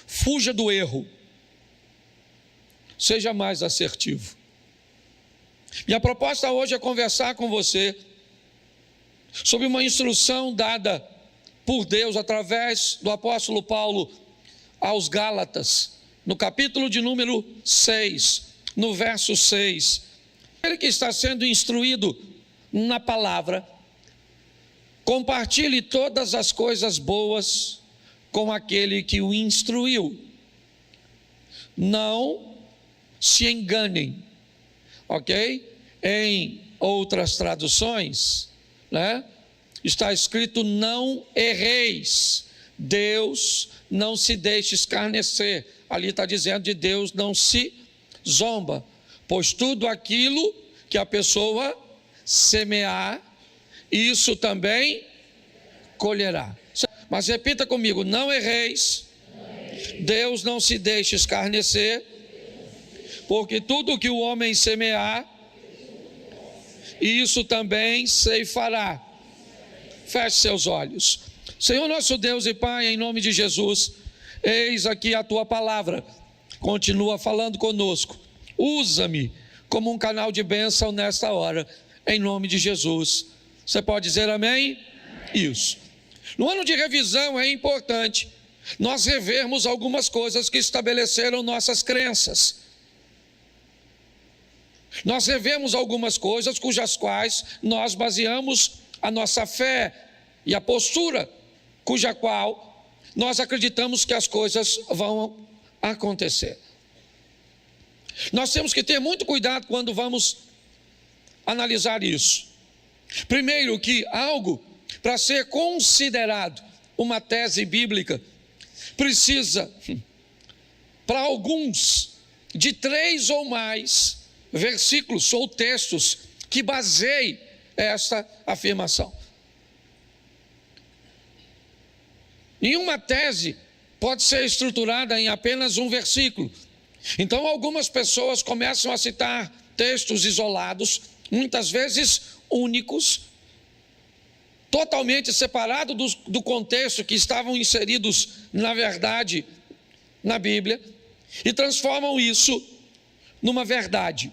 Fuja do erro. Seja mais assertivo. Minha proposta hoje é conversar com você sobre uma instrução dada por Deus através do apóstolo Paulo aos Gálatas, no capítulo de número 6, no verso 6. Ele que está sendo instruído na palavra, compartilhe todas as coisas boas com aquele que o instruiu. Não se enganem, ok? Em outras traduções, está escrito: não erreis. Deus não se deixa escarnecer. Ali está dizendo de Deus não se zomba, pois tudo aquilo que a pessoa semear, isso também colherá. Mas repita comigo: não erreis. Deus não se deixa escarnecer, porque tudo que o homem semear, isso também ceifará. Feche seus olhos. Senhor nosso Deus e Pai, em nome de Jesus, eis aqui a Tua palavra, continua falando conosco. Usa-me como um canal de bênção nesta hora, em nome de Jesus. Você pode dizer amém? Isso. No ano de revisão é importante nós revermos algumas coisas que estabeleceram nossas crenças. Nós revemos algumas coisas cujas quais nós baseamos a nossa fé e a postura cuja qual nós acreditamos que as coisas vão acontecer. Nós temos que ter muito cuidado quando vamos analisar isso. Primeiro, que algo, para ser considerado uma tese bíblica, precisa, para alguns, de 3 ou mais versículos ou textos que baseiem esta afirmação. Nenhuma tese pode ser estruturada em apenas um versículo. Então algumas pessoas começam a citar textos isolados, muitas vezes únicos, totalmente separados do contexto que estavam inseridos na verdade na Bíblia, e transformam isso numa verdade.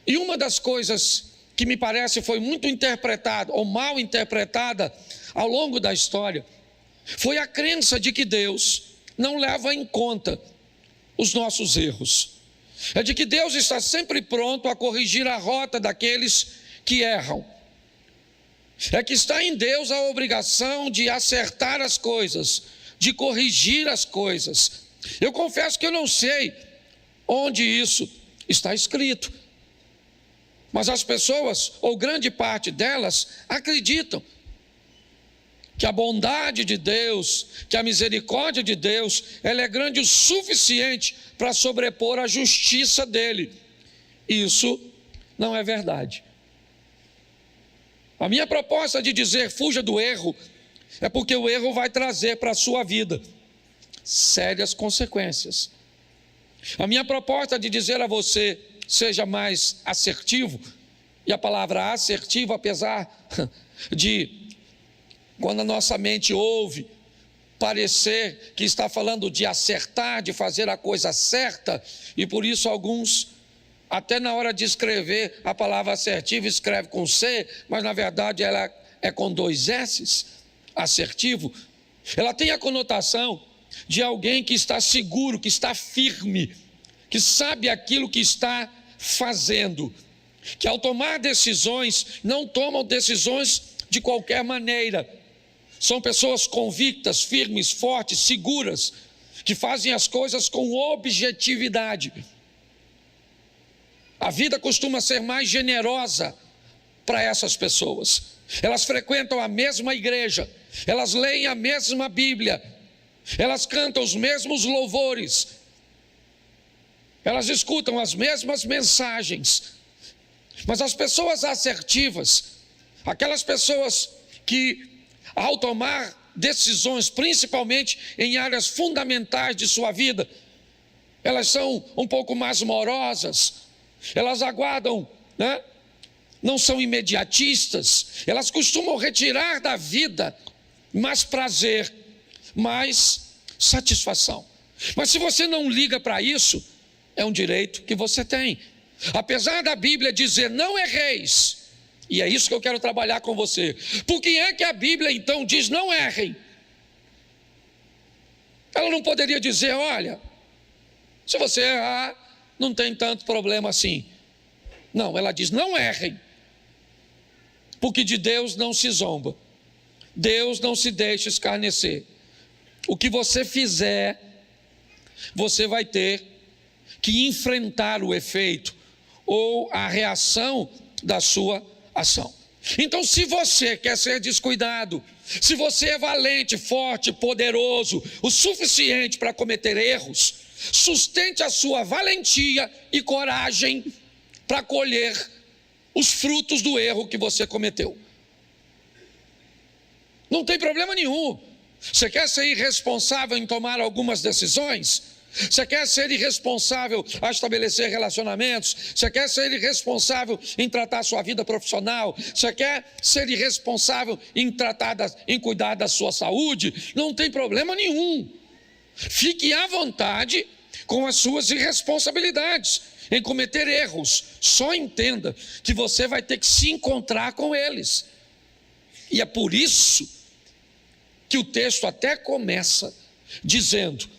E uma das coisas que me parece foi muito interpretada ou mal interpretada ao longo da história foi a crença de que Deus não leva em conta os nossos erros. É de que Deus está sempre pronto a corrigir a rota daqueles que erram. É que está em Deus a obrigação de acertar as coisas, de corrigir as coisas. Eu confesso que eu não sei onde isso está escrito, mas as pessoas, ou grande parte delas, acreditam que a bondade de Deus, que a misericórdia de Deus, ela é grande o suficiente para sobrepor a justiça dele. Isso não é verdade. A minha proposta de dizer fuja do erro é porque o erro vai trazer para a sua vida sérias consequências. A minha proposta de dizer a você seja mais assertivo, e a palavra assertivo, apesar de, quando a nossa mente ouve, parecer que está falando de acertar, de fazer a coisa certa, e por isso alguns, até na hora de escrever a palavra assertivo, escreve com C, mas na verdade ela é com 2 S's, assertivo. Ela tem a conotação de alguém que está seguro, que está firme, que sabe aquilo que está fazendo, que ao tomar decisões, não tomam decisões de qualquer maneira. São pessoas convictas, firmes, fortes, seguras, que fazem as coisas com objetividade. A vida costuma ser mais generosa para essas pessoas. Elas frequentam a mesma igreja, elas leem a mesma Bíblia, elas cantam os mesmos louvores, elas escutam as mesmas mensagens. Mas as pessoas assertivas, aquelas pessoas que, ao tomar decisões, principalmente em áreas fundamentais de sua vida, elas são um pouco mais morosas, elas aguardam, não são imediatistas, elas costumam retirar da vida mais prazer, mais satisfação. Mas se você não liga para isso, é um direito que você tem. Apesar da Bíblia dizer não erreis, e é isso que eu quero trabalhar com você. Por que é que a Bíblia então diz não errem? Ela não poderia dizer, olha, se você errar, não tem tanto problema assim. Não, ela diz não errem, porque de Deus não se zomba. Deus não se deixa escarnecer. O que você fizer, você vai ter que enfrentar o efeito ou a reação da sua ação. Então, se você quer ser descuidado, se você é valente, forte, poderoso, o suficiente para cometer erros, sustente a sua valentia e coragem para colher os frutos do erro que você cometeu. Não tem problema nenhum. Você quer ser irresponsável em tomar algumas decisões? Você quer ser irresponsável a estabelecer relacionamentos? Você quer ser irresponsável em tratar a sua vida profissional? Você quer ser irresponsável em cuidar da sua saúde? Não tem problema nenhum. Fique à vontade com as suas irresponsabilidades, em cometer erros. Só entenda que você vai ter que se encontrar com eles. E é por isso que o texto até começa dizendo: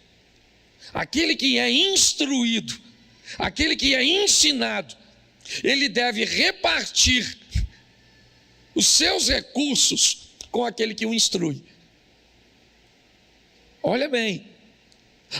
aquele que é instruído, aquele que é ensinado, ele deve repartir os seus recursos com aquele que o instrui. Olha bem,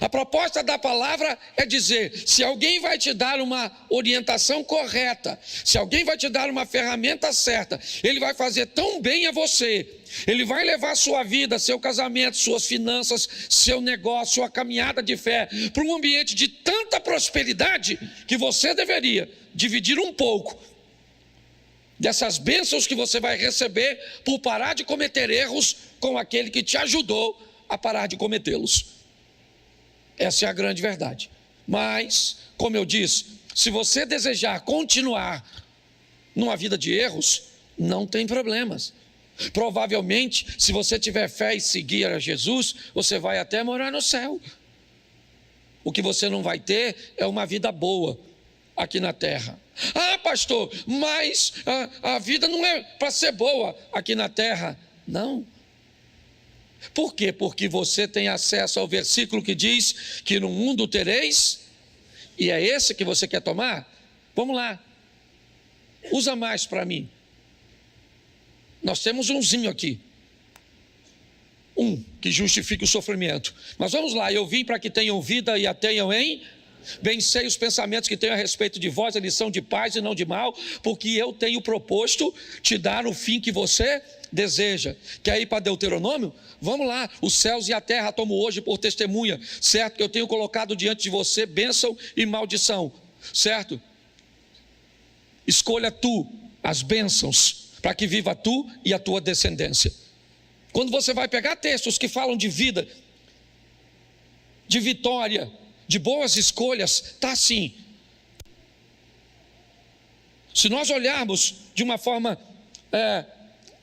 a proposta da palavra é dizer: se alguém vai te dar uma orientação correta, se alguém vai te dar uma ferramenta certa, ele vai fazer tão bem a você, ele vai levar sua vida, seu casamento, suas finanças, seu negócio, sua caminhada de fé para um ambiente de tanta prosperidade que você deveria dividir um pouco dessas bênçãos que você vai receber por parar de cometer erros com aquele que te ajudou a parar de cometê-los. Essa é a grande verdade. Mas, como eu disse, se você desejar continuar numa vida de erros, não tem problemas. Provavelmente, se você tiver fé e seguir a Jesus, você vai até morar no céu. O que você não vai ter é uma vida boa aqui na terra. Ah, pastor, mas a vida não é para ser boa aqui na terra. Não. Por quê? Porque você tem acesso ao versículo que diz que no mundo tereis, e é esse que você quer tomar? Vamos lá, usa mais para mim. Nós temos umzinho aqui, que justifica o sofrimento. Mas vamos lá, eu vim para que tenham vida e a tenham em... Bem sei os pensamentos que tenho a respeito de vós, eles são de paz e não de mal, porque eu tenho proposto te dar o fim que você deseja. Quer ir para Deuteronômio? Vamos lá, os céus e a terra tomo hoje por testemunha, certo? Que eu tenho colocado diante de você bênção e maldição, certo? Escolha tu as bênçãos, para que viva tu e a tua descendência. Quando você vai pegar textos que falam de vida, de vitória, de boas escolhas, está assim. Se nós olharmos de uma forma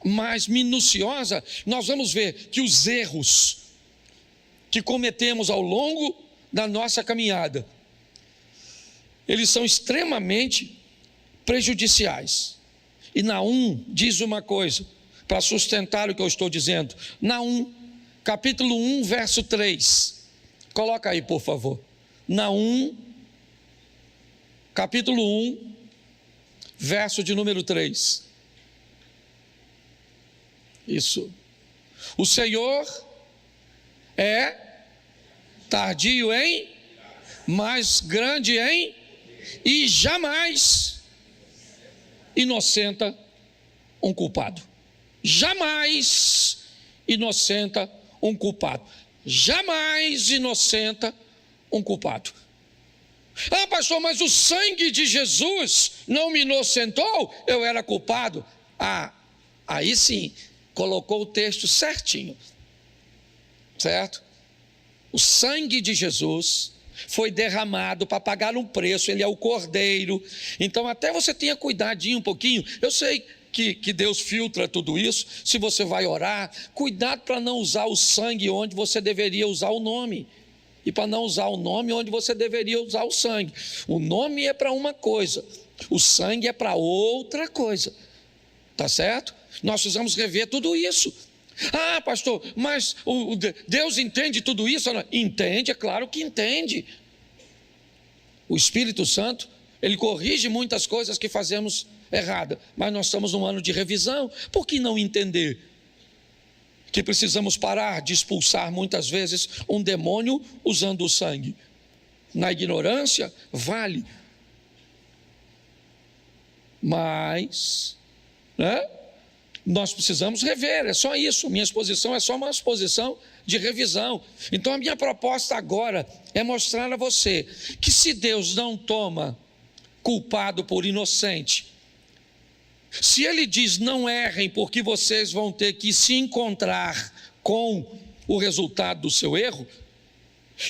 mais minuciosa, nós vamos ver que os erros que cometemos ao longo da nossa caminhada, eles são extremamente prejudiciais. E Naum diz uma coisa, para sustentar o que eu estou dizendo. Naum, capítulo 1, verso 3. Coloca aí, por favor. Naum, capítulo 1, verso de número 3. Isso. O Senhor é tardio em, mas grande em, e jamais inocenta um culpado. Jamais inocenta um culpado. Jamais inocenta um culpado. Ah, pastor, mas o sangue de Jesus não me inocentou? Eu era culpado. Ah, aí sim, colocou o texto certinho, certo? O sangue de Jesus foi derramado para pagar um preço, ele é o cordeiro. Então até você tenha cuidadinho um pouquinho. Eu sei, que Deus filtra tudo isso. Se você vai orar, cuidado para não usar o sangue onde você deveria usar o nome. E para não usar o nome onde você deveria usar o sangue. O nome é para uma coisa, o sangue é para outra coisa. Tá certo? Nós precisamos rever tudo isso. Ah, pastor, mas Deus entende tudo isso? Entende, é claro que entende. O Espírito Santo, ele corrige muitas coisas que fazemos errada, mas nós estamos num ano de revisão. Por que não entender que precisamos parar de expulsar muitas vezes um demônio usando o sangue? Na ignorância, vale. Mas, né? Nós precisamos rever, é só isso. Minha exposição é só uma exposição de revisão. Então a minha proposta agora é mostrar a você que se Deus não toma culpado por inocente, se Ele diz não errem porque vocês vão ter que se encontrar com o resultado do seu erro,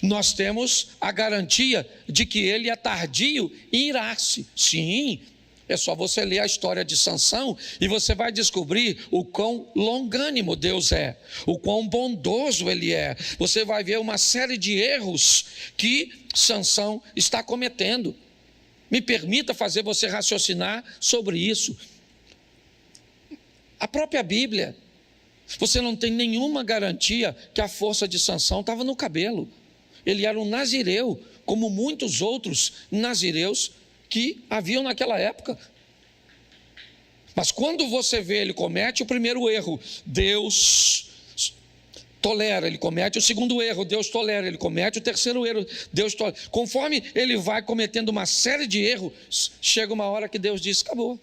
nós temos a garantia de que Ele é tardio em irar-se. Sim, é só você ler a história de Sansão e você vai descobrir o quão longânimo Deus é, o quão bondoso Ele é. Você vai ver uma série de erros que Sansão está cometendo. Me permita fazer você raciocinar sobre isso. A própria Bíblia, você não tem nenhuma garantia que a força de Sansão estava no cabelo. Ele era um nazireu, como muitos outros nazireus que haviam naquela época. Mas quando você vê ele comete o primeiro erro, Deus tolera, ele comete o segundo erro, Deus tolera, ele comete o terceiro erro, Deus tolera. Conforme ele vai cometendo uma série de erros, chega uma hora que Deus diz, acabou.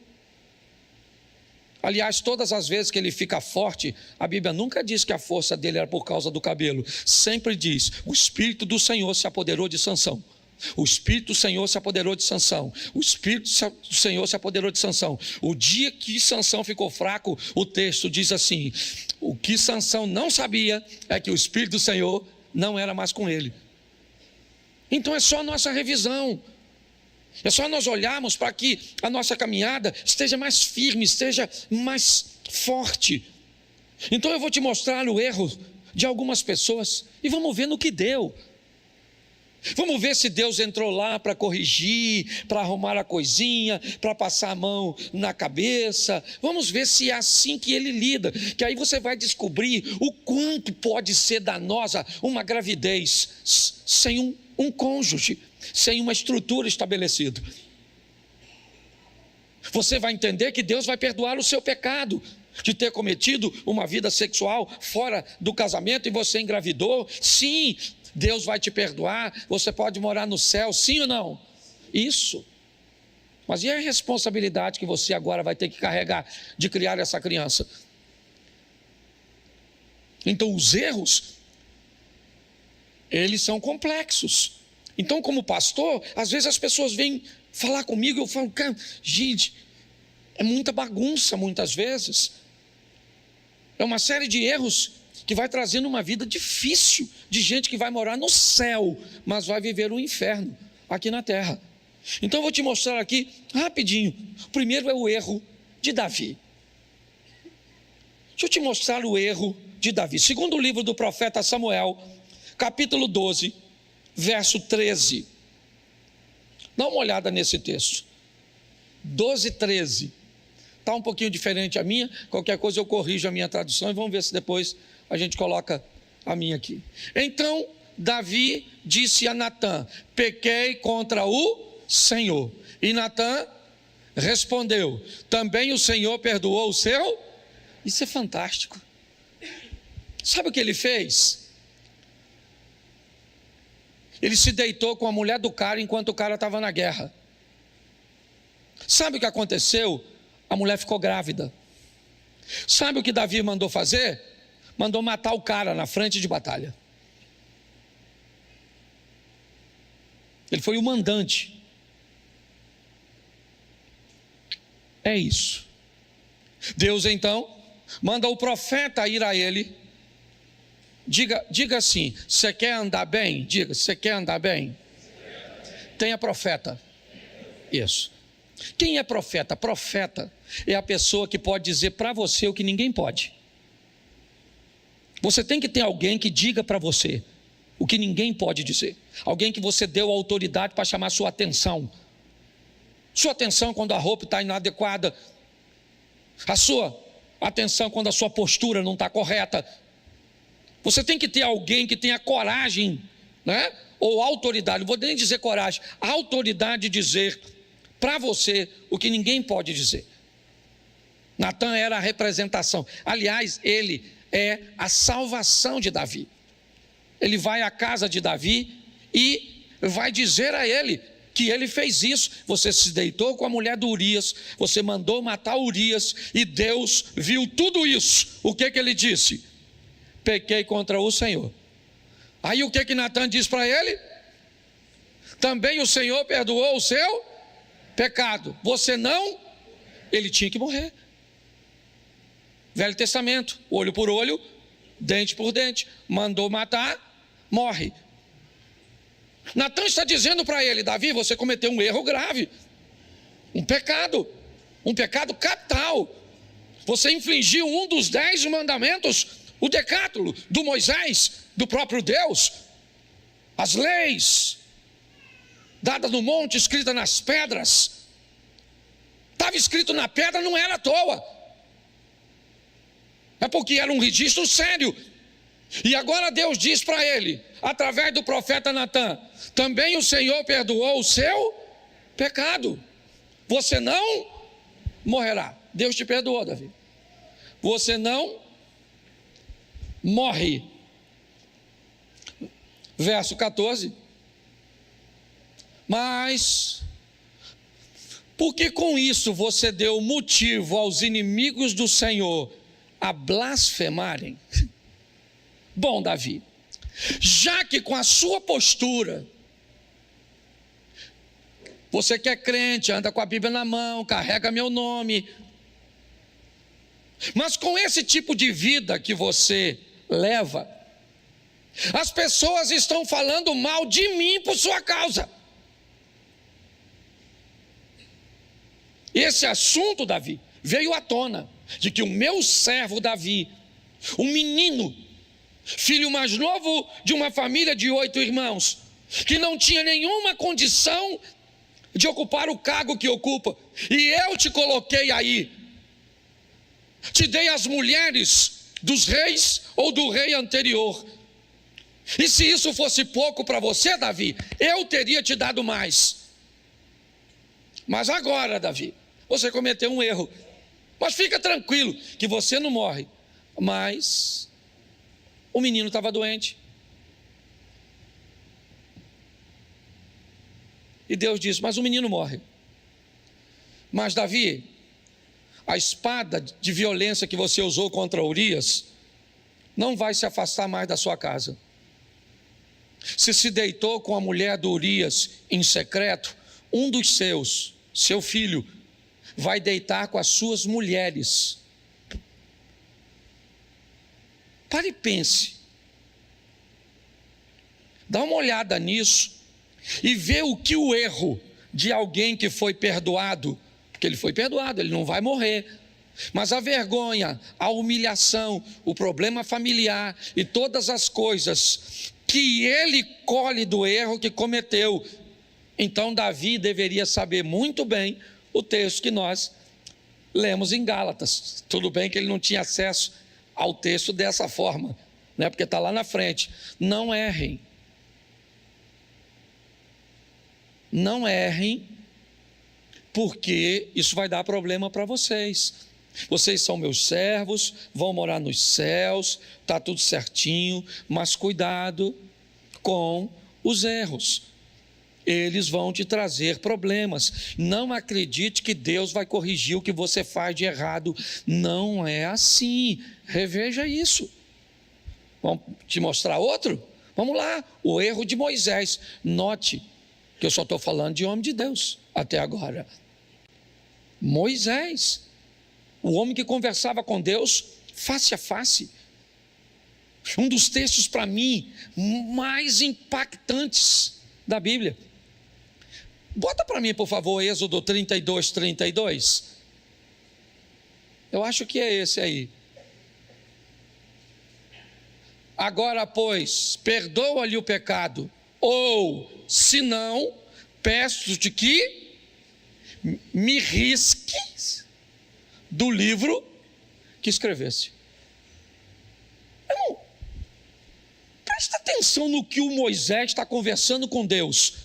Aliás, todas as vezes que ele fica forte, a Bíblia nunca diz que a força dele era por causa do cabelo. Sempre diz, o Espírito do Senhor se apoderou de Sansão. O Espírito do Senhor se apoderou de Sansão. O Espírito do Senhor se apoderou de Sansão. O dia que Sansão ficou fraco, o texto diz assim, o que Sansão não sabia é que o Espírito do Senhor não era mais com ele. Então é só a nossa revisão. É só nós olharmos para que a nossa caminhada esteja mais firme, esteja mais forte. Então eu vou te mostrar o erro de algumas pessoas e vamos ver no que deu. Vamos ver se Deus entrou lá para corrigir, para arrumar a coisinha, para passar a mão na cabeça. Vamos ver se é assim que Ele lida, que aí você vai descobrir o quanto pode ser danosa uma gravidez sem um cônjuge, sem uma estrutura estabelecida. Você vai entender que Deus vai perdoar o seu pecado de ter cometido uma vida sexual fora do casamento e você engravidou. Sim, Deus vai te perdoar, você pode morar no céu, sim ou não? Isso. Mas e a responsabilidade que você agora vai ter que carregar de criar essa criança? Então os erros, eles são complexos. Então como pastor, às vezes as pessoas vêm falar comigo e eu falo, cara, gente, é muita bagunça muitas vezes. É uma série de erros que vai trazendo uma vida difícil, de gente que vai morar no céu, mas vai viver o inferno aqui na terra. Então eu vou te mostrar aqui, rapidinho, o primeiro é o erro de Davi. Deixa eu te mostrar o erro de Davi. Segundo o livro do profeta Samuel, capítulo 12, verso 13. Dá uma olhada nesse texto. 12, 13. Está um pouquinho diferente a minha, qualquer coisa eu corrijo a minha tradução e vamos ver se depois a gente coloca a minha aqui. Então Davi disse a Natã, pequei contra o Senhor. E Natã respondeu, também o Senhor perdoou o seu? Isso é fantástico. Sabe o que ele fez? Ele se deitou com a mulher do cara enquanto o cara estava na guerra. Sabe o que aconteceu? A mulher ficou grávida. Sabe o que Davi mandou fazer? Mandou matar o cara na frente de batalha. Ele foi o mandante. É isso. Deus então manda o profeta ir a ele. Diga assim, você quer andar bem? Diga, você quer andar bem? Tenha profeta. Isso. Quem é profeta? Profeta é a pessoa que pode dizer para você o que ninguém pode. Você tem que ter alguém que diga para você o que ninguém pode dizer. Alguém que você deu autoridade para chamar sua atenção. Sua atenção quando a roupa está inadequada. A sua atenção quando a sua postura não está correta. Você tem que ter alguém que tenha coragem, né? Ou autoridade, não vou nem dizer coragem, a autoridade de dizer para você o que ninguém pode dizer. Natan era a representação. Aliás, ele é a salvação de Davi. Ele vai à casa de Davi e vai dizer a ele que ele fez isso. Você se deitou com a mulher do Urias, você mandou matar Urias, e Deus viu tudo isso. O que ele disse? Pequei contra o Senhor. Aí o que Natan diz para ele? Também o Senhor perdoou o seu pecado. Você não? Ele tinha que morrer. Velho Testamento, olho por olho, dente por dente. Mandou matar, morre. Natan está dizendo para ele: Davi, você cometeu um erro grave, um pecado capital. Você infringiu um dos 10 mandamentos, o decátulo do Moisés, do próprio Deus. As leis dadas no monte, escritas nas pedras. Estava escrito na pedra, não era à toa. É porque era um registro sério. E agora Deus diz para ele, através do profeta Natan: também o Senhor perdoou o seu pecado. Você não morrerá. Deus te perdoou, Davi. Você não morre. Verso 14. Mas, porque com isso você deu motivo aos inimigos do Senhor a blasfemarem? Bom, Davi, já que com a sua postura, você que é crente, anda com a Bíblia na mão, carrega meu nome, mas com esse tipo de vida que você leva, as pessoas estão falando mal de mim por sua causa. Esse assunto, Davi, veio à tona, de que o meu servo Davi, um menino, filho mais novo de uma família de 8 irmãos, que não tinha nenhuma condição de ocupar o cargo que ocupa, e eu te coloquei aí, te dei as mulheres dos reis ou do rei anterior, e se isso fosse pouco para você, Davi, eu teria te dado mais. Mas agora, Davi, você cometeu um erro. Mas fica tranquilo que você não morre. Mas o menino estava doente. E Deus disse: mas o menino morre. Mas Davi, a espada de violência que você usou contra Urias não vai se afastar mais da sua casa. Se deitou com a mulher do Urias em secreto, um dos seus, seu filho, vai deitar com as suas mulheres. Pare e pense. Dá uma olhada nisso e vê o que o erro de alguém que foi perdoado, porque ele foi perdoado, ele não vai morrer, mas a vergonha, a humilhação, o problema familiar e todas as coisas que ele colhe do erro que cometeu. Então Davi deveria saber muito bem o texto que nós lemos em Gálatas. Tudo bem que ele não tinha acesso ao texto dessa forma, né? Porque está lá na frente. Não errem. Não errem, porque isso vai dar problema para vocês. Vocês são meus servos, vão morar nos céus, está tudo certinho, mas cuidado com os erros. Eles vão te trazer problemas. Não acredite que Deus vai corrigir o que você faz de errado. Não é assim. Reveja isso. Vamos te mostrar outro? Vamos lá. O erro de Moisés. Note que eu só estou falando de homem de Deus até agora. Moisés, o homem que conversava com Deus face a face. Um dos textos para mim mais impactantes da Bíblia. Bota para mim, por favor, Êxodo 32, 32. Eu acho que é esse aí. Agora, pois, perdoa-lhe o pecado, ou, se não, peço-te que me risques do livro que escrevesse. Irmão, presta atenção no que o Moisés está conversando com Deus,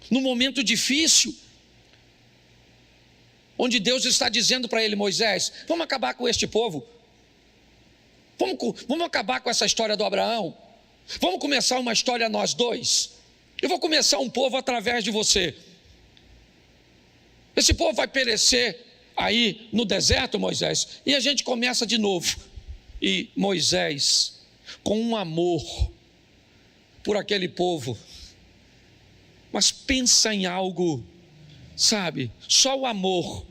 no momento difícil, onde Deus está dizendo para ele: Moisés, vamos acabar com este povo, vamos acabar com essa história do Abraão, vamos começar uma história nós dois, eu vou começar um povo através de você, esse povo vai perecer aí no deserto, Moisés, e a gente começa de novo. E Moisés, com um amor por aquele povo, mas pensa em algo, sabe, só o amor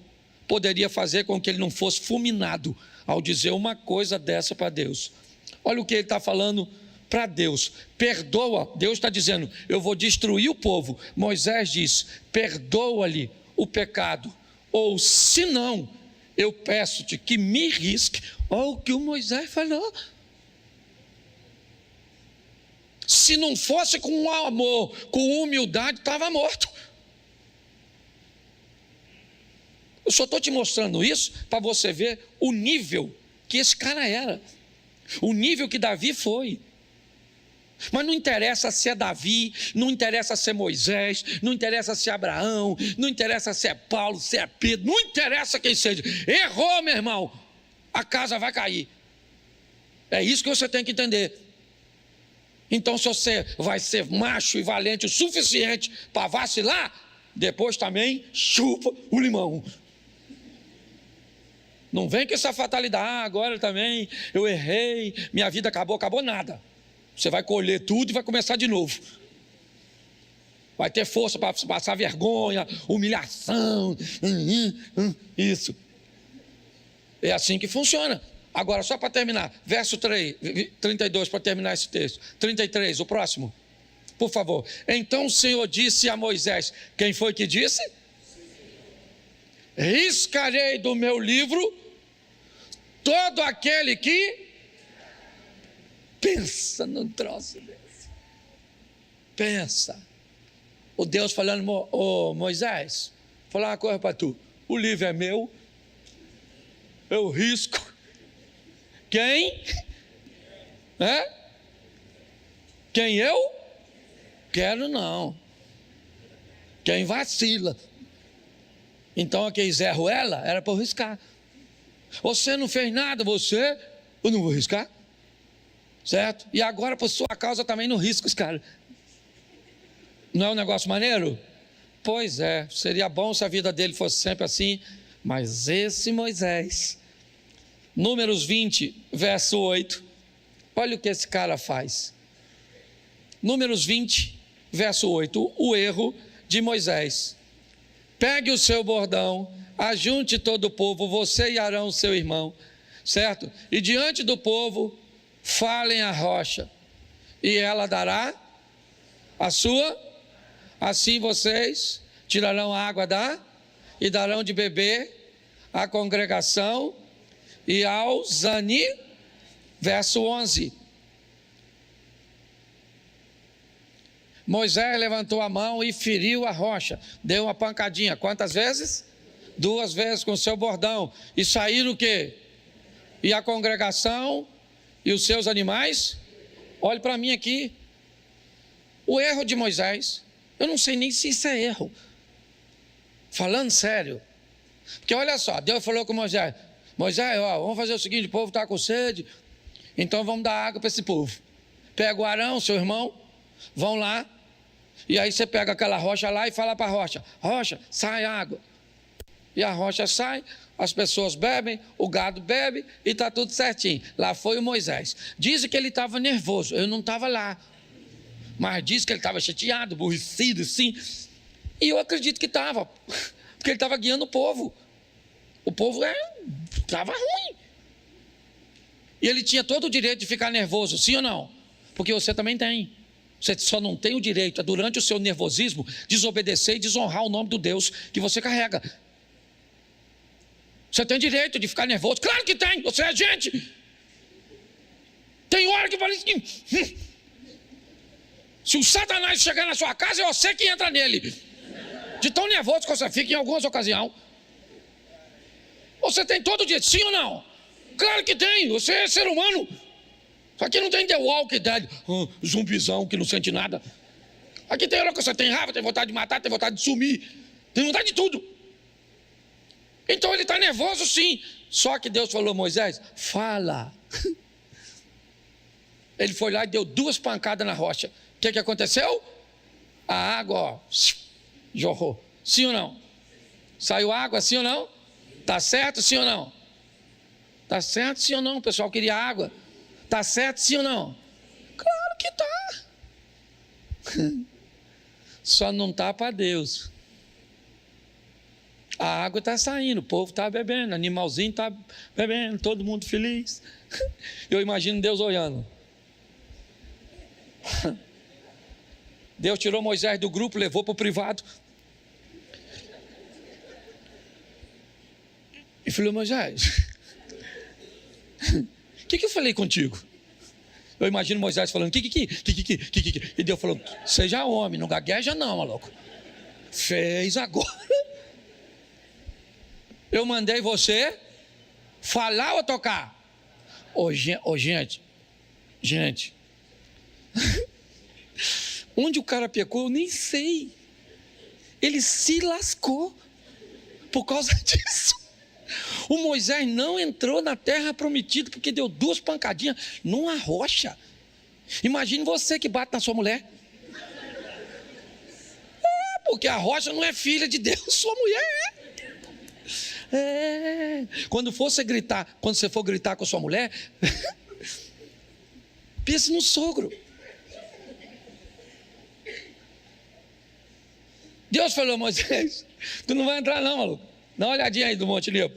poderia fazer com que ele não fosse fulminado ao dizer uma coisa dessa para Deus. Olha o que ele está falando para Deus: perdoa. Deus está dizendo: eu vou destruir o povo. Moisés diz: perdoa-lhe o pecado, ou se não, eu peço-te que me risque. Olha o que o Moisés falou. Se não fosse com amor, com humildade, estava morto. Eu só estou te mostrando isso para você ver o nível que esse cara era, o nível que Davi foi. Mas não interessa se é Davi, não interessa se é Moisés, não interessa se é Abraão, não interessa se é Paulo, se é Pedro, não interessa quem seja. Errou, meu irmão, a casa vai cair. É isso que você tem que entender. Então, se você vai ser macho e valente o suficiente para vacilar, depois também chupa o limão. Não vem com essa fatalidade: agora também eu errei, minha vida acabou nada. Você vai colher tudo e vai começar de novo. Vai ter força para passar vergonha, humilhação, isso. É assim que funciona. Agora, só para terminar, verso 32, para terminar esse texto. 33, o próximo, por favor. Então o Senhor disse a Moisés: quem foi que disse? Riscarei do meu livro todo aquele que... Pensa num troço desse. Pensa. O Deus falando: Moisés, vou falar uma coisa para tu. O livro é meu, eu risco. Quem? Quem eu? Quero não. Quem vacila. Então aquele Zé Ruela era para eu riscar. Você não fez nada, eu não vou riscar. Certo? E agora, por sua causa, também não risco os caras. Não é um negócio maneiro? Pois é, seria bom se a vida dele fosse sempre assim. Mas esse Moisés, Números 20, verso 8, olha o que esse cara faz. Números 20, verso 8, o erro de Moisés. Pegue o seu bordão, ajunte todo o povo, você e Arão, seu irmão, certo? E diante do povo, falem a rocha, e ela dará a sua, assim vocês tirarão a água e darão de beber à congregação e aos verso 11. Moisés levantou a mão e feriu a rocha, deu uma pancadinha. Quantas vezes? 2 vezes com o seu bordão. E saíram o quê? E a congregação e os seus animais? Olhe para mim aqui. O erro de Moisés, eu não sei nem se isso é erro. Falando sério. Porque olha só, Deus falou com Moisés: Moisés, vamos fazer o seguinte, o povo está com sede, então vamos dar água para esse povo. Pega o Arão, seu irmão, vão lá, e aí você pega aquela rocha lá e fala para a rocha: rocha, sai água. E a rocha sai, as pessoas bebem, o gado bebe e está tudo certinho. Lá foi o Moisés. Dizem que ele estava nervoso, eu não estava lá, mas diz que ele estava chateado, aborrecido, sim. E eu acredito que estava, porque ele estava guiando o povo. O povo estava ruim. E ele tinha todo o direito de ficar nervoso, sim ou não? Porque você também tem. Você só não tem o direito, durante o seu nervosismo, desobedecer e desonrar o nome do Deus que você carrega. Você tem direito de ficar nervoso? Claro que tem, você é gente. Tem hora que parece que... Se o Satanás chegar na sua casa, é você que entra nele. De tão nervoso que você fica em algumas ocasiões. Você tem todo dia, sim ou não? Claro que tem, você é ser humano. Só que não tem The Walking Dead, zumbizão que não sente nada. Aqui tem hora que você tem raiva, tem vontade de matar, tem vontade de sumir, tem vontade de tudo. Então ele está nervoso sim. Só que Deus falou: Moisés, fala. Ele foi lá e deu 2 pancadas na rocha. O que aconteceu? A água, ó, jorrou. Sim ou não? Saiu água, sim ou não? Está certo, sim ou não? Está certo, sim ou não? O pessoal queria água. Está certo, sim ou não? Claro que está. Só não está para Deus. A água está saindo, o povo está bebendo, animalzinho está bebendo, todo mundo feliz. Eu imagino Deus olhando. Deus tirou Moisés do grupo, levou para o privado. E falou: Moisés, o que eu falei contigo? Eu imagino Moisés falando: que. E Deus falou: seja homem, não gagueja não, maluco. Fez agora. Eu mandei você falar ou tocar? Gente. Onde o cara pecou, eu nem sei. Ele se lascou por causa disso. O Moisés não entrou na terra prometida porque deu 2 pancadinhas numa rocha. Imagine você que bate na sua mulher. Porque a rocha não é filha de Deus, sua mulher é. Quando você for gritar com a sua mulher, pense no sogro. Deus falou: Moisés, tu não vai entrar não, maluco. Dá uma olhadinha aí do Monte Nebo.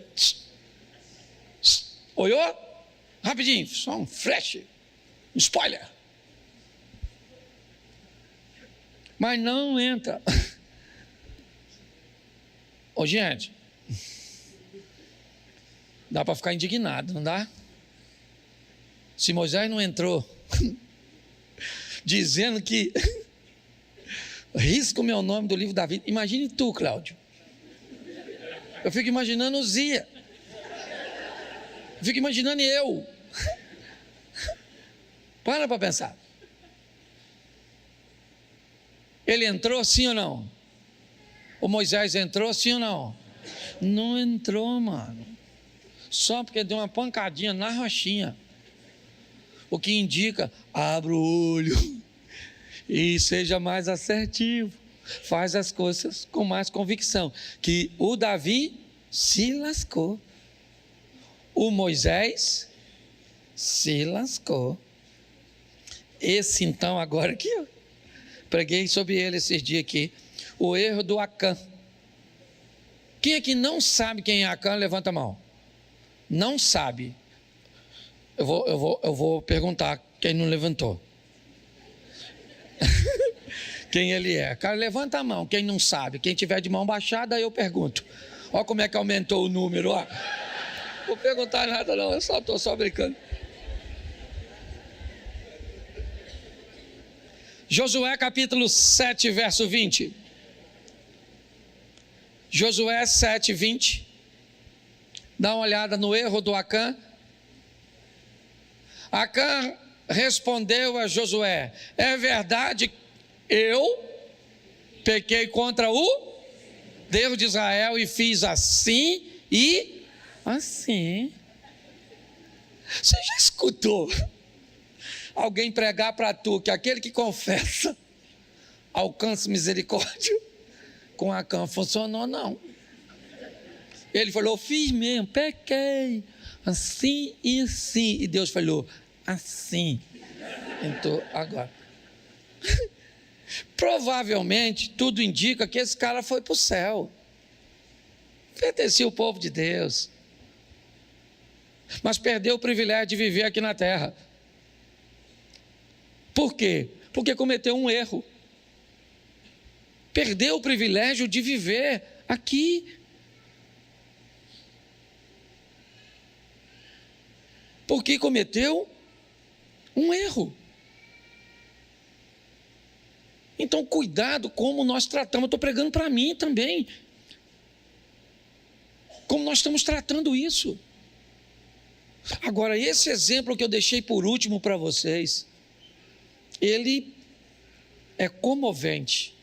Olhou? Rapidinho, só um flash, um spoiler. Mas não entra. Gente, dá para ficar indignado, não dá? Se Moisés não entrou dizendo que risca o meu nome do livro da vida, imagine tu, Cláudio. Eu fico imaginando o Zia. Eu fico imaginando eu. Para pensar. Ele entrou sim ou não? O Moisés entrou sim ou não? Não entrou, mano. Só porque deu uma pancadinha na rochinha. O que indica: abra o olho e seja mais assertivo. Faz as coisas com mais convicção. Que o Davi se lascou. O Moisés se lascou. Esse então agora aqui, eu preguei sobre ele esses dias aqui. O erro do Acã. Quem é que não sabe quem é Acã? Levanta a mão. Não sabe. Eu vou perguntar quem não levantou. Quem ele é? Cara, levanta a mão, quem não sabe. Quem tiver de mão baixada, eu pergunto. Olha como é que aumentou o número, ó. Não vou perguntar nada não, eu estou só brincando. Josué capítulo 7, verso 20. Josué 7, 20. Dá uma olhada no erro do Acã. Acã respondeu a Josué: é verdade que eu pequei contra o Deus de Israel e fiz assim e assim. Você já escutou alguém pregar para tu que aquele que confessa alcança misericórdia? Com Acã funcionou não. Ele falou: fiz mesmo, pequei assim e assim. E Deus falou: assim. Então agora provavelmente tudo indica que esse cara foi para o céu, pertencia ao povo de Deus, mas perdeu o privilégio de viver aqui na terra. Por quê? porque cometeu um erro. Perdeu o privilégio de viver aqui. Porque cometeu um erro. Então, cuidado como nós tratamos. Eu estou pregando para mim também. Como nós estamos tratando isso. Agora, esse exemplo que eu deixei por último para vocês, ele é comovente.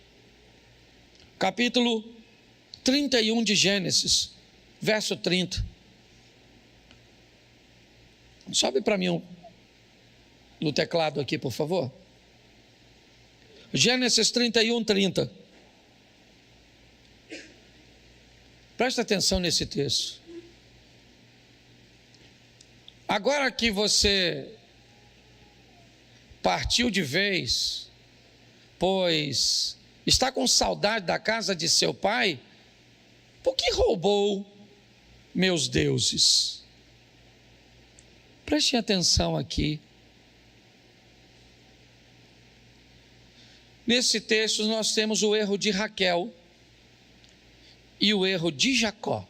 Capítulo 31 de Gênesis, verso 30. Sobe para mim no teclado aqui, por favor. Gênesis 31, 30. Presta atenção nesse texto. Agora que você partiu de vez, pois está com saudade da casa de seu pai, por que roubou meus deuses? Prestem atenção aqui. Nesse texto nós temos o erro de Raquel e o erro de Jacó.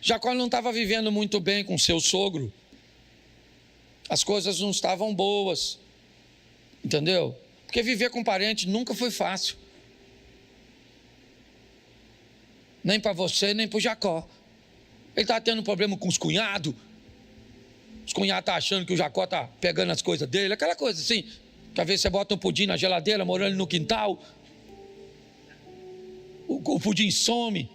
Jacó não estava vivendo muito bem com seu sogro. As coisas não estavam boas. Entendeu? Porque viver com parente nunca foi fácil. Nem para você, nem para o Jacó. Ele está tendo problema com os cunhados. Os cunhados estão achando que o Jacó está pegando as coisas dele. Aquela coisa assim, que às vezes você bota um pudim na geladeira, morando no quintal. O pudim some.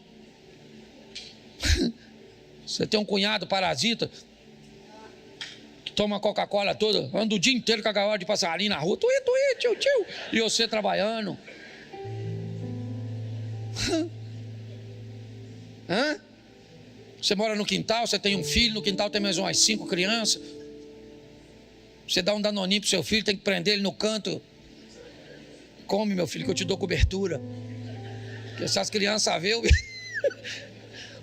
Você tem um cunhado parasita, que toma Coca-Cola toda, anda o dia inteiro com a gaiola de passarinho na rua. Tuí, tio. E você trabalhando. Hã? Você mora no quintal, você tem um filho, no quintal tem mais umas 5 crianças. Você dá um danoninho pro seu filho, tem que prender ele no canto. Come, meu filho, que eu te dou cobertura. Porque se as crianças verem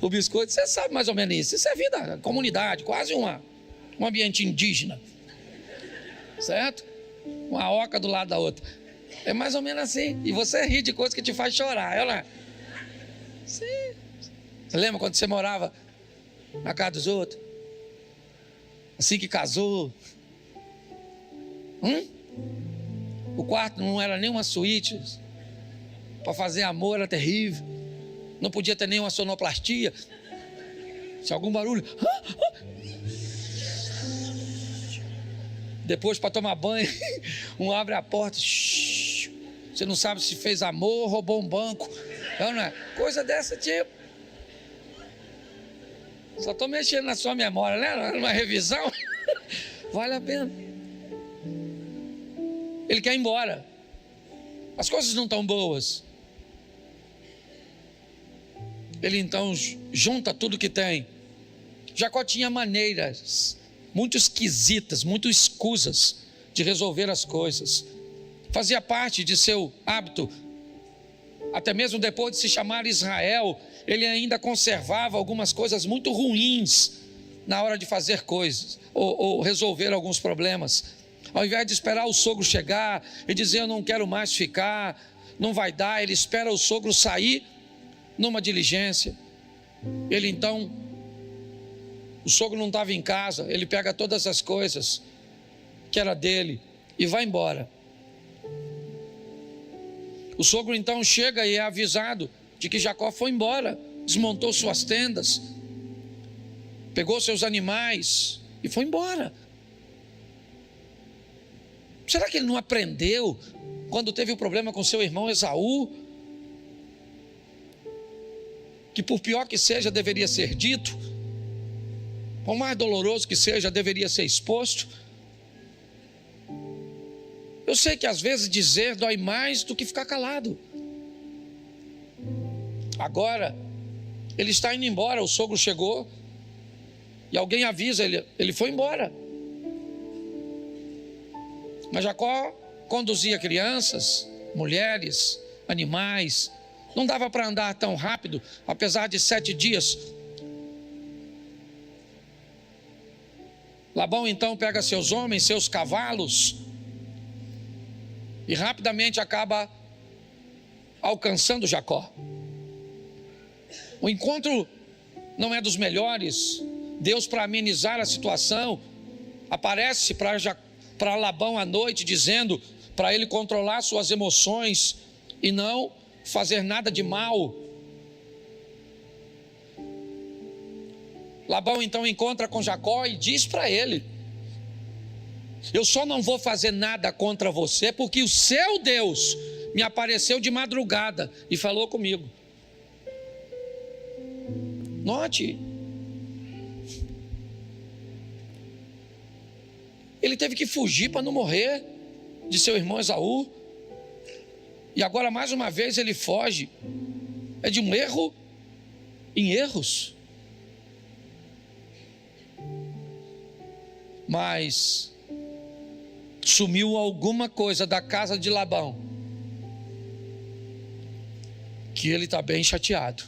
o biscoito, você sabe mais ou menos isso. Isso é vida, comunidade, quase um ambiente indígena. Certo? Uma oca do lado da outra. É mais ou menos assim. E você ri de coisas que te faz chorar. Olha. Sim. Você lembra quando você morava na casa dos outros? Assim que casou. O quarto não era nem uma suíte. Para fazer amor era terrível. Não podia ter nenhuma sonoplastia. Se algum barulho. Depois, para tomar banho, um abre a porta. Você não sabe se fez amor ou roubou um banco. Não é? Coisa dessa tipo. Só estou mexendo na sua memória, né? Numa revisão. Vale a pena. Ele quer ir embora. As coisas não estão boas. Ele então junta tudo que tem. Jacó tinha maneiras muito esquisitas, muito escusas de resolver as coisas. Fazia parte de seu hábito. Até mesmo depois de se chamar Israel, ele ainda conservava algumas coisas muito ruins na hora de fazer coisas ou resolver alguns problemas. Ao invés de esperar o sogro chegar e dizer eu não quero mais ficar, não vai dar, ele espera o sogro sair numa diligência. Ele então, o sogro não estava em casa, ele pega todas as coisas que era dele e vai embora. O sogro então chega e é avisado de que Jacó foi embora, desmontou suas tendas, pegou seus animais e foi embora. Será que ele não aprendeu quando teve o problema com seu irmão Esaú? Que por pior que seja, deveria ser dito, por mais doloroso que seja, deveria ser exposto. Eu sei que às vezes dizer dói mais do que ficar calado. Agora, ele está indo embora, o sogro chegou, e alguém avisa, ele foi embora. Mas Jacó conduzia crianças, mulheres, animais, não dava para andar tão rápido, apesar de 7 dias. Labão então pega seus homens, seus cavalos, e rapidamente acaba alcançando Jacó. O encontro não é dos melhores. Deus, para amenizar a situação, aparece para Labão à noite, dizendo para ele controlar suas emoções e não fazer nada de mal. Labão então encontra com Jacó e diz para ele: eu só não vou fazer nada contra você, porque o seu Deus me apareceu de madrugada e falou comigo. Note, ele teve que fugir para não morrer de seu irmão Esaú, e agora mais uma vez ele foge. É de um erro em erros. Mas sumiu alguma coisa da casa de Labão, que ele está bem chateado.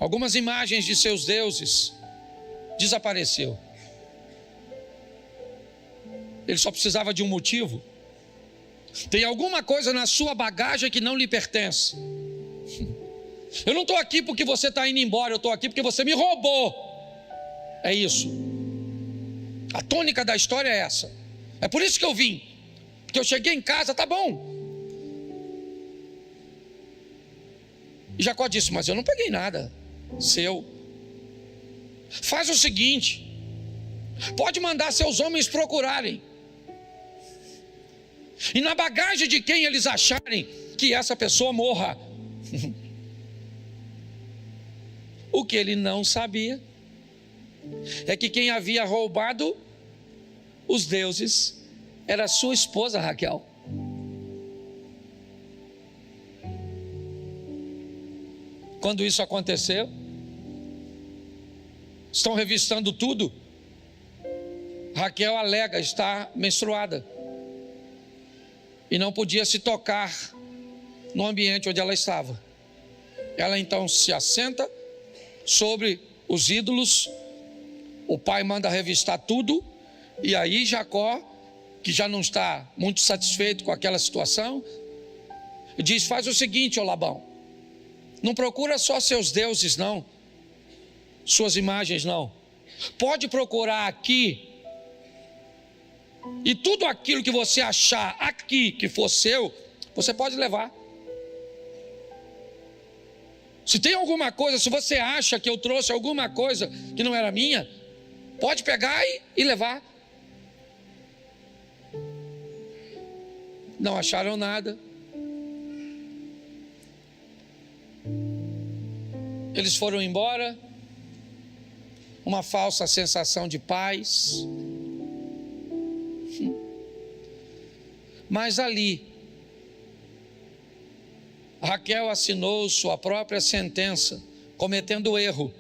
Algumas imagens de seus deuses desapareceu. Ele só precisava de um motivo. Tem alguma coisa na sua bagagem que não lhe pertence. Eu não estou aqui porque você está indo embora, eu estou aqui porque você me roubou. É isso. A tônica da história é essa. É por isso que eu vim. Porque eu cheguei em casa, tá bom. E Jacó disse: mas eu não peguei nada seu. Faz o seguinte: pode mandar seus homens procurarem, e na bagagem de quem eles acharem, que essa pessoa morra. O que ele não sabia é que quem havia roubado os deuses era sua esposa Raquel. Quando isso aconteceu, estão revistando tudo. Raquel alega estar menstruada e não podia se tocar no ambiente onde ela estava. Ela então se assenta sobre os ídolos. O pai manda revistar tudo, e aí Jacó, que já não está muito satisfeito com aquela situação, diz: faz o seguinte, ô Labão, não procura só seus deuses não, suas imagens não, pode procurar aqui, e tudo aquilo que você achar aqui que for seu, você pode levar. Se tem alguma coisa, se você acha que eu trouxe alguma coisa que não era minha, pode pegar e levar. Não acharam nada. Eles foram embora. Uma falsa sensação de paz. Mas ali, Raquel assinou sua própria sentença, cometendo o erro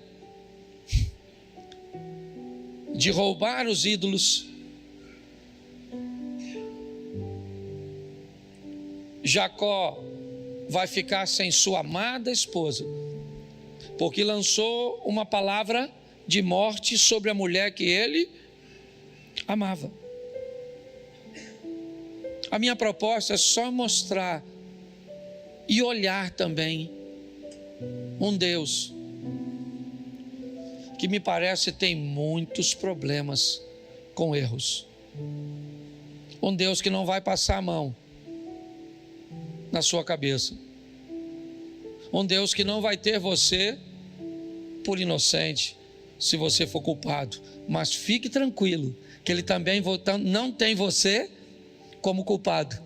de roubar os ídolos. Jacó vai ficar sem sua amada esposa, porque lançou uma palavra de morte sobre a mulher que ele amava. A minha proposta é só mostrar e olhar também um Deus que me parece tem muitos problemas com erros. Um Deus que não vai passar a mão na sua cabeça. Um Deus que não vai ter você por inocente se você for culpado. Mas fique tranquilo que Ele também não tem você como culpado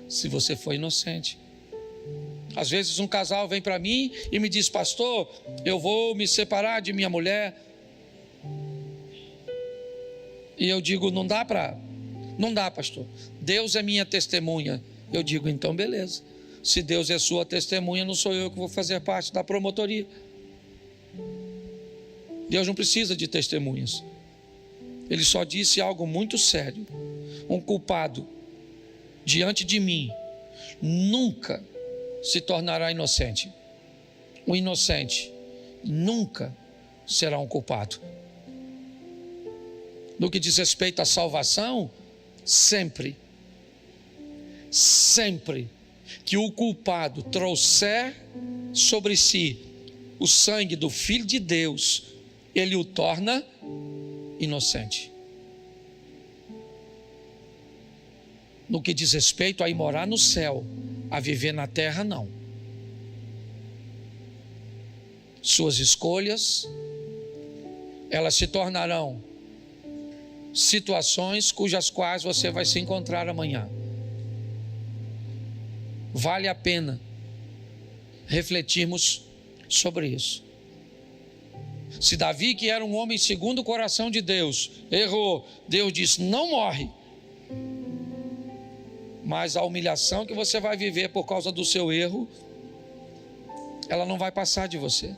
se você for inocente. Às vezes um casal vem para mim e me diz: pastor, eu vou me separar de minha mulher. E eu digo: não dá, pastor. Deus é minha testemunha. Eu digo: então beleza. Se Deus é sua testemunha, não sou eu que vou fazer parte da promotoria. Deus não precisa de testemunhas. Ele só disse algo muito sério: um culpado diante de mim nunca se tornará inocente. O inocente nunca será um culpado. no que diz respeito à salvação, sempre que o culpado trouxer sobre si o sangue do Filho de Deus, ele o torna inocente. No que diz respeito a ir morar no céu, a viver na terra, não. Suas escolhas, elas se tornarão situações cujas quais você vai se encontrar amanhã. Vale a pena refletirmos sobre isso. Se Davi, que era um homem segundo o coração de Deus, errou, Deus disse: não morre. Mas a humilhação que você vai viver por causa do seu erro, ela não vai passar de você.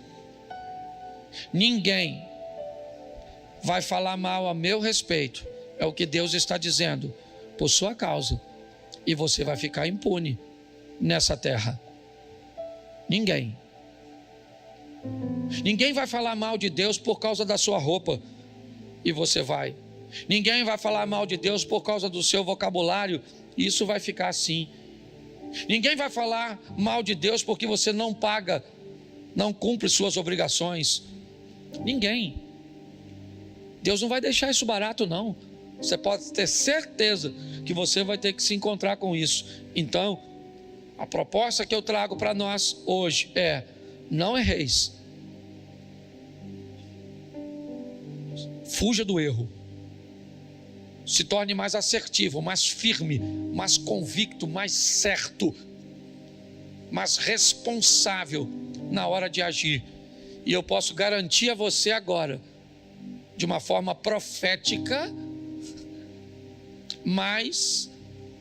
Ninguém vai falar mal a meu respeito, é o que Deus está dizendo, por sua causa, e você vai ficar impune nessa terra. Ninguém vai falar mal de Deus por causa da sua roupa, e você vai. Ninguém vai falar mal de Deus por causa do seu vocabulário, e isso vai ficar assim. Ninguém vai falar mal de Deus porque você não paga, não cumpre suas obrigações. Ninguém. Deus não vai deixar isso barato, não. Você pode ter certeza que você vai ter que se encontrar com isso. Então, a proposta que eu trago para nós hoje é: não erreis. Fuja do erro. Se torne mais assertivo, mais firme, mais convicto, mais certo, mais responsável na hora de agir. E eu posso garantir a você agora, de uma forma profética, mas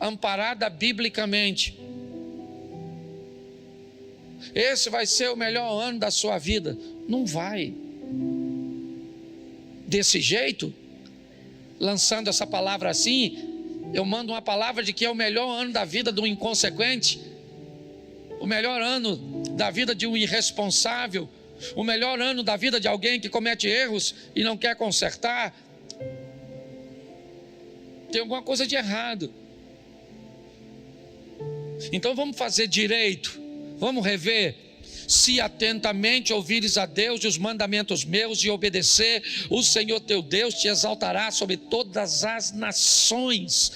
amparada biblicamente, esse vai ser o melhor ano da sua vida. Não vai. Desse jeito, lançando essa palavra assim, eu mando uma palavra de que é o melhor ano da vida do inconsequente, o melhor ano da vida de um irresponsável, o melhor ano da vida de alguém que comete erros e não quer consertar. Tem alguma coisa de errado. Então vamos fazer direito, vamos rever. Se atentamente ouvires a Deus e os mandamentos meus e obedecer, o Senhor teu Deus te exaltará sobre todas as nações.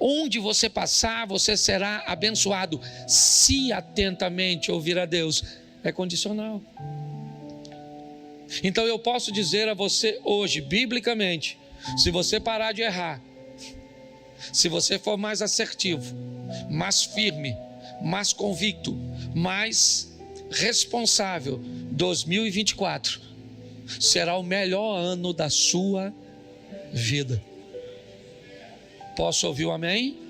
Onde você passar, você será abençoado. Se atentamente ouvir a Deus, é condicional. Então eu posso dizer a você hoje, biblicamente, se você parar de errar, se você for mais assertivo, mais firme, mais convicto, mais responsável, 2024 será o melhor ano da sua vida. Posso ouvir um amém?